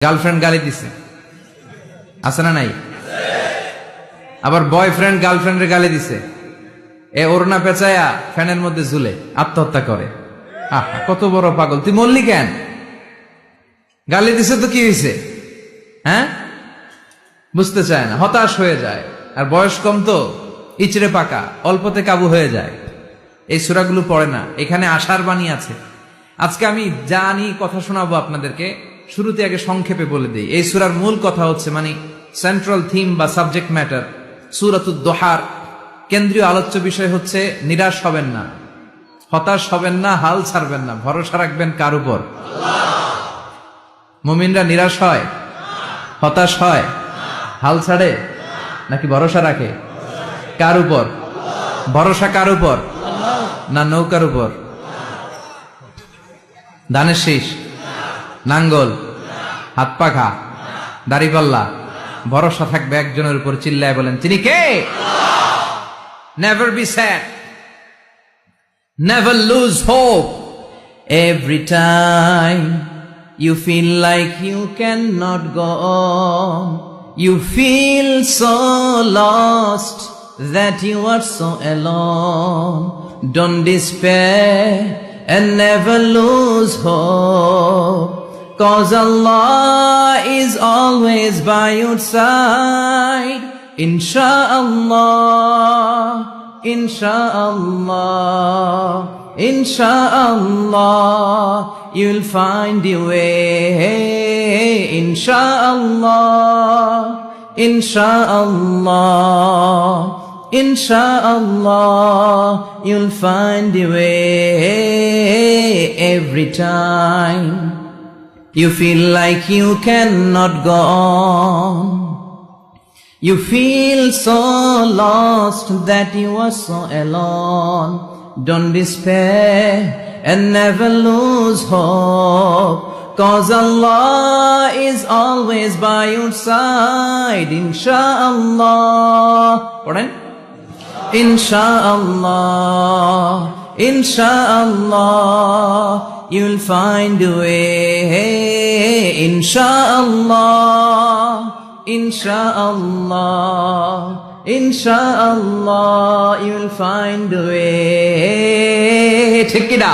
Girlfriend গালি দিছে, আছে না নাই? আবার বয়ফ্রেন্ড গার্লফ্রেন্ডের গালি দিছে, এ ওড়না পেঁচায়া ফ্যানের মধ্যে ঝুলে আত্মহত্যা করে। কত বড় পাগল! তুই মরলি কেন? গালি দিছে তো কি হয়েছে? হ্যাঁ, বুঝতে চায় না, হতাশ হয়ে যায়। আর বয়স কম তো, ইচড়ে পাকা, অল্পতে কাবু হয়ে যায়। এই সূরাগুলো পড়ে না, এখানে আশার বাণী আছে। আজকে আমি জানি কথা শোনাবো আপনাদেরকে, শুরুতে আগে সংক্ষেপে বলে দিই। এই সূরার মূল কথা হচ্ছে, মানে সেন্ট্রাল থিম বা সাবজেক্ট ম্যাটার, সূরাতুদ দোহার কেন্দ্রীয় আলোচ্য বিষয় হচ্ছে নিরাশ হবেন না, হতাশ হবেন না, হাল ছাড়বেন না, ভরসা রাখবেন কার উপর? মুমিনরা নিরাশ হয়, হতাশ হয়, হাল ছাড়ে নাকি ভরসা রাখে? কার উপর ভরসা? কার উপর? না নৌকার উপর, ধানের শীষ, নাঙ্গল, হাত পাখা, দাড়িপাল্লা? ভরসা থাকবে একজনের উপর। চিল্লায় বলেন, তিনি কে? Never be sad, never lose hope. Every time you feel like you cannot go on, you feel so lost that you are so alone. Don't despair and never lose hope, 'cause Allah is always by your side. Insha'Allah, Insha'Allah, Insha'Allah, you'll find your way. Insha'Allah, Insha'Allah, Insha'Allah, you'll find your way. Every time you feel like you cannot go on, you feel so lost that you are so alone. Don't despair and never lose hope, 'cause Allah is always by your side. Insha'Allah, পড়েন, Insha'Allah, Insha'Allah, you'll find a way. Insha'Allah, Insha'Allah, Insha'Allah, you'll find a way. ঠিক কি না?